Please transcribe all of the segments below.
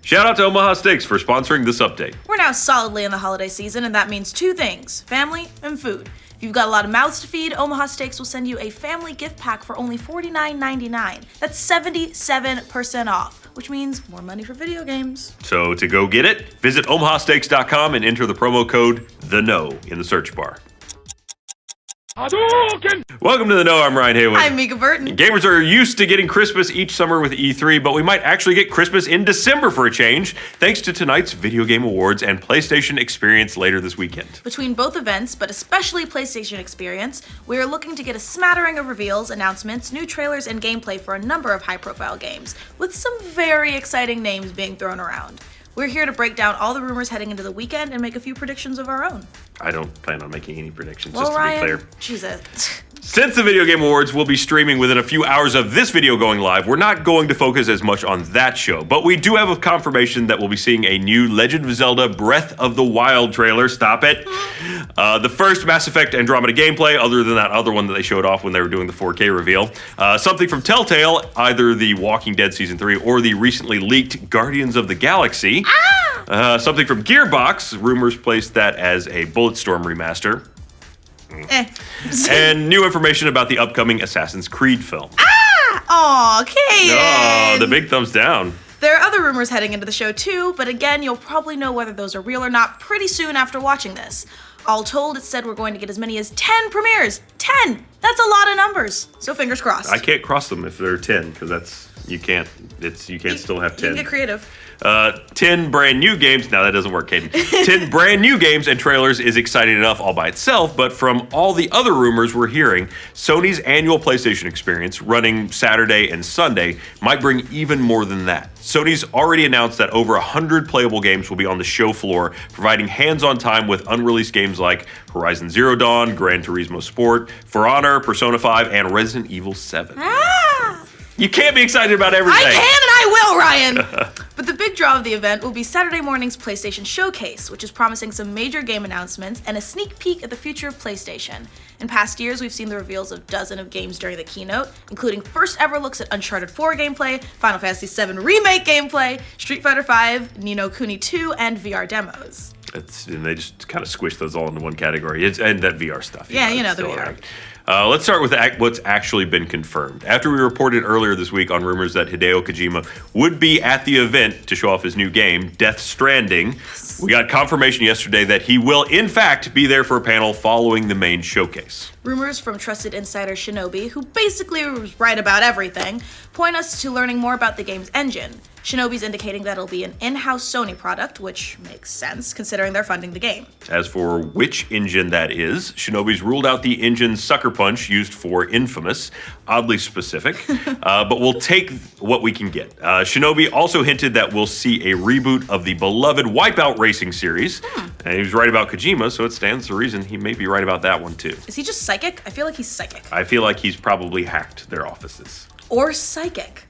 Shout out to Omaha Steaks for sponsoring this update. We're now solidly in the holiday season, and that means two things: family and food. If you've got a lot of mouths to feed, Omaha Steaks will send you a family gift pack for only $49.99. That's 77% off, which means more money for video games. So to go get it, visit omahasteaks.com and enter the promo code THEKNOW in the search bar. Welcome to The Know, I'm Ryan Haywood. I'm Mica Burton. Gamers are used to getting Christmas each summer with E3, but we might actually get Christmas in December for a change, thanks to tonight's Video Game Awards and PlayStation Experience later this weekend. Between both events, but especially PlayStation Experience, we are looking to get a smattering of reveals, announcements, new trailers, and gameplay for a number of high-profile games, with some very exciting names being thrown around. We're here to break down all the rumors heading into the weekend and make a few predictions of our own. I don't plan on making any predictions, well, just to Ryan, be clear. Jesus. Since the Video Game Awards will be streaming within a few hours of this video going live, we're not going to focus as much on that show, but we do have a confirmation that we'll be seeing a new Legend of Zelda Breath of the Wild trailer. Stop it. The first Mass Effect Andromeda gameplay, other than that other one that they showed off when they were doing the 4K reveal. Something from Telltale, either the Walking Dead Season 3 or the recently leaked Guardians of the Galaxy. Something from Gearbox, rumors placed that as a Bulletstorm remaster. And new information about the upcoming Assassin's Creed film. Aw, Kaden! Oh, the big thumbs down. There are other rumors heading into the show too, but again, you'll probably know whether those are real or not pretty soon after watching this. All told, it's said we're going to get as many as 10 premieres. 10! That's a lot of numbers. So fingers crossed. I can't cross them if they're 10, because you can't still have 10. You can get creative. 10 brand new games. Now that doesn't work, Caden. 10 brand new games and trailers is exciting enough all by itself, but from all the other rumors we're hearing, Sony's annual PlayStation Experience, running Saturday and Sunday, might bring even more than that. Sony's already announced that over 100 playable games will be on the show floor, providing hands-on time with unreleased games like Horizon Zero Dawn, Gran Turismo Sport, For Honor, Persona 5, and Resident Evil 7. You can't be excited about everything. I can and I will, Ryan! But the big draw of the event will be Saturday morning's PlayStation Showcase, which is promising some major game announcements and a sneak peek at the future of PlayStation. In past years, we've seen the reveals of dozens of games during the keynote, including first ever looks at Uncharted 4 gameplay, Final Fantasy 7 Remake gameplay, Street Fighter 5, Ni no Kuni 2, and VR demos. And they just kind of squish those all into one category. And that VR stuff. Yeah, you know the VR. Let's start with what's actually been confirmed. After we reported earlier this week on rumors that Hideo Kojima would be at the event to show off his new game, Death Stranding, we got confirmation yesterday that he will, in fact, be there for a panel following the main showcase. Rumors from trusted insider Shinobi, who basically was right about everything, point us to learning more about the game's engine. Shinobi's indicating that it'll be an in-house Sony product, which makes sense considering they're funding the game. As for which engine that is, Shinobi's ruled out the engine Sucker Punch used for Infamous, oddly specific, but we'll take what we can get. Shinobi also hinted that we'll see a reboot of the beloved Wipeout Racing series, and he was right about Kojima, so it stands to reason he may be right about that one too. Is he just psychic? I feel like he's psychic. I feel like he's probably hacked their offices. Or psychic.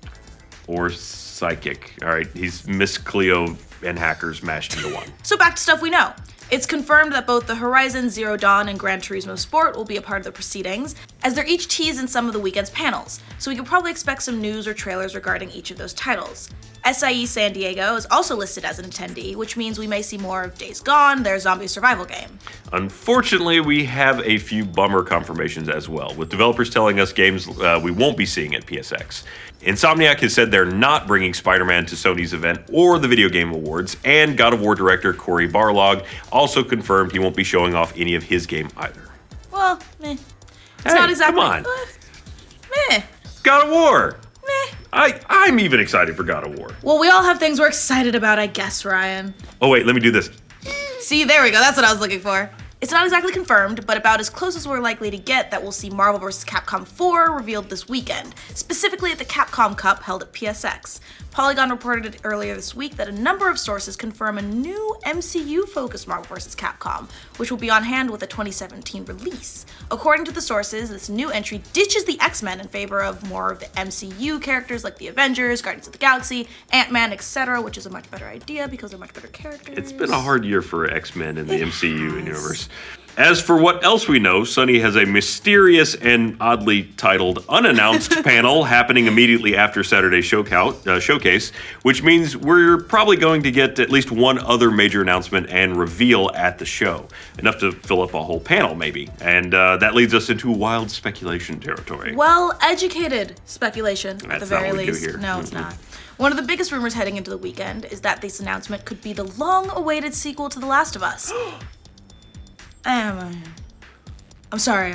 Or psychic. All right, he's Miss Cleo and hackers mashed into one. So back to stuff we know. It's confirmed that both the Horizon Zero Dawn and Gran Turismo Sport will be a part of the proceedings, as they're each teased in some of the weekend's panels, so we can probably expect some news or trailers regarding each of those titles. SIE San Diego is also listed as an attendee, which means we may see more of Days Gone, their zombie survival game. Unfortunately, we have a few bummer confirmations as well, with developers telling us games we won't be seeing at PSX. Insomniac has said they're not bringing Spider-Man to Sony's event or the Video Game Awards, and God of War director Cory Barlog also confirmed he won't be showing off any of his game either. Well, meh. It's not exactly. Come on. Meh. God of War. Meh. I'm even excited for God of War. Well, we all have things we're excited about, I guess, Ryan. Oh wait, let me do this. See, there we go. That's what I was looking for. It's not exactly confirmed, but about as close as we're likely to get that we'll see Marvel vs. Capcom 4 revealed this weekend, specifically at the Capcom Cup held at PSX. Polygon reported earlier this week that a number of sources confirm a new MCU-focused Marvel vs. Capcom, which will be on hand with a 2017 release. According to the sources, this new entry ditches the X-Men in favor of more of the MCU characters like the Avengers, Guardians of the Galaxy, Ant-Man, etc., which is a much better idea because they're much better characters. It's been a hard year for X-Men in the MCU universe. As for what else we know, Sony has a mysterious and oddly titled unannounced panel happening immediately after Saturday's showcase, which means we're probably going to get at least one other major announcement and reveal at the show. Enough to fill up a whole panel, maybe. And that leads us into wild speculation territory. Well-educated speculation, at the very not what we do least. here. No, it's not. One of the biggest rumors heading into the weekend is that this announcement could be the long-awaited sequel to The Last of Us. I'm sorry.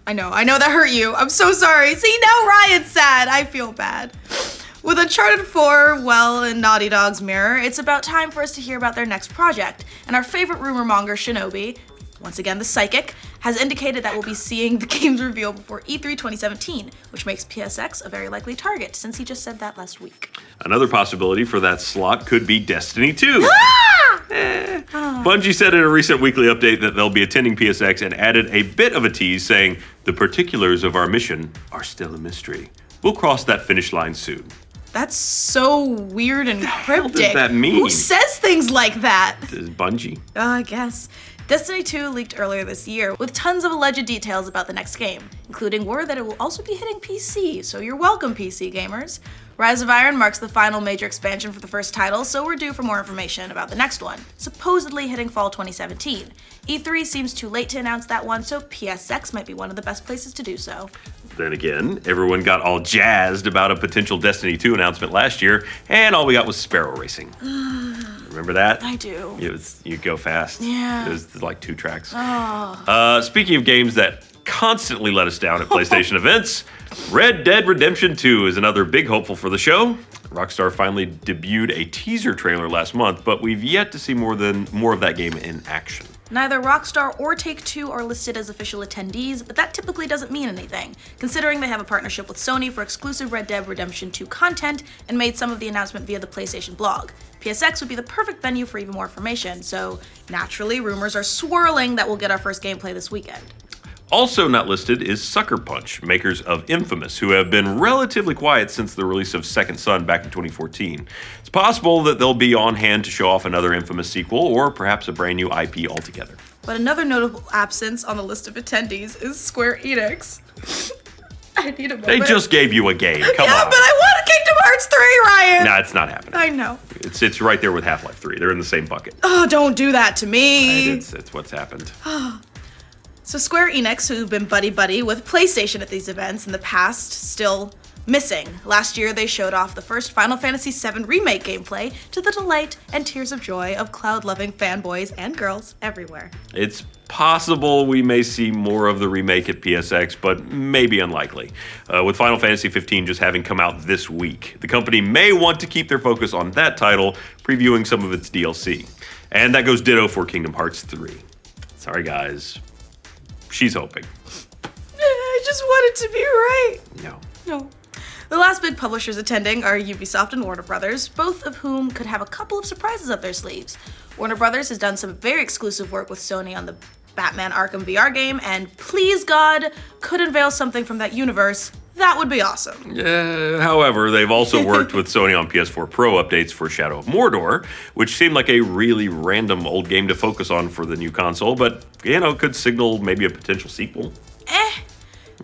I know that hurt you. I'm so sorry. See, now Ryan's sad. I feel bad. With Uncharted 4 well in Naughty Dog's mirror, it's about time for us to hear about their next project. And our favorite rumor monger, Shinobi, once again the psychic, has indicated that we'll be seeing the game's reveal before E3 2017, which makes PSX a very likely target, since he just said that last week. Another possibility for that slot could be Destiny 2. Bungie said in a recent weekly update that they'll be attending PSX and added a bit of a tease saying, "The particulars of our mission are still a mystery. We'll cross that finish line soon." That's so weird and cryptic. What does that mean? Who says things like that? Bungie. I guess. Destiny 2 leaked earlier this year with tons of alleged details about the next game, including word that it will also be hitting PC, so you're welcome, PC gamers. Rise of Iron marks the final major expansion for the first title, so we're due for more information about the next one, supposedly hitting fall 2017. E3 seems too late to announce that one, so PSX might be one of the best places to do so. Then again, everyone got all jazzed about a potential Destiny 2 announcement last year, and all we got was Sparrow Racing. Remember that? I do. You go fast. Yeah. It was like 2 tracks. Oh. Speaking of games that constantly let us down at PlayStation events, Red Dead Redemption 2 is another big hopeful for the show. Rockstar finally debuted a teaser trailer last month, but we've yet to see more of that game in action. Neither Rockstar or Take-Two are listed as official attendees, but that typically doesn't mean anything, considering they have a partnership with Sony for exclusive Red Dead Redemption 2 content and made some of the announcement via the PlayStation blog. PSX would be the perfect venue for even more information, so naturally rumors are swirling that we'll get our first gameplay this weekend. Also not listed is Sucker Punch, makers of Infamous, who have been relatively quiet since the release of Second Son back in 2014. It's possible that they'll be on hand to show off another Infamous sequel, or perhaps a brand new IP altogether. But another notable absence on the list of attendees is Square Enix. I need a moment. They just gave you a game, come Yeah, on. but I want Kingdom Hearts 3, Ryan! Nah, it's not happening. I know. It's right there with Half-Life 3. They're in the same bucket. Oh, don't do that to me. It's what's happened. So Square Enix, who've been buddy-buddy with PlayStation at these events in the past, still missing. Last year, they showed off the first Final Fantasy VII Remake gameplay to the delight and tears of joy of cloud-loving fanboys and girls everywhere. It's possible we may see more of the remake at PSX, but maybe unlikely. With Final Fantasy XV just having come out this week, the company may want to keep their focus on that title, previewing some of its DLC. And that goes ditto for Kingdom Hearts 3. Sorry, guys. She's hoping. I just want it to be right. No. The last big publishers attending are Ubisoft and Warner Brothers, both of whom could have a couple of surprises up their sleeves. Warner Brothers has done some very exclusive work with Sony on the Batman Arkham VR game, and please God, could unveil something from that universe. That would be awesome. However, they've also worked with Sony on PS4 Pro updates for Shadow of Mordor, which seemed like a really random old game to focus on for the new console, but, could signal maybe a potential sequel.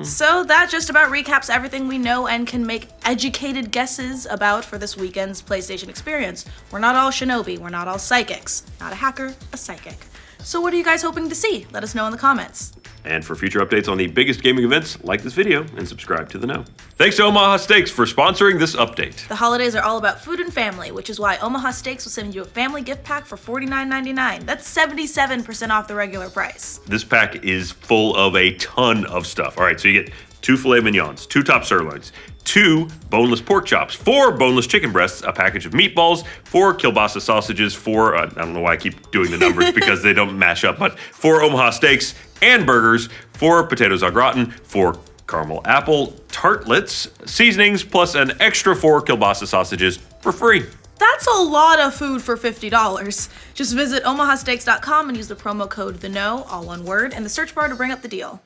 So that just about recaps everything we know and can make educated guesses about for this weekend's PlayStation experience. We're not all Shinobi, we're not all psychics. Not a hacker, a psychic. So what are you guys hoping to see? Let us know in the comments. And for future updates on the biggest gaming events, like this video and subscribe to The Know. Thanks to Omaha Steaks for sponsoring this update. The holidays are all about food and family, which is why Omaha Steaks will send you a family gift pack for $49.99. That's 77% off the regular price. This pack is full of a ton of stuff. All right, so you get 2 filet mignons, 2 top sirloins, 2 boneless pork chops, 4 boneless chicken breasts, a package of meatballs, 4 kielbasa sausages, 4, I don't know why I keep doing the numbers because they don't mash up, but 4 Omaha Steaks and burgers, 4 potatoes au gratin, 4 caramel apple tartlets, seasonings, plus an extra 4 kielbasa sausages for free. That's a lot of food for $50. Just visit omahasteaks.com and use the promo code THEKNOW, all one word, in the search bar to bring up the deal.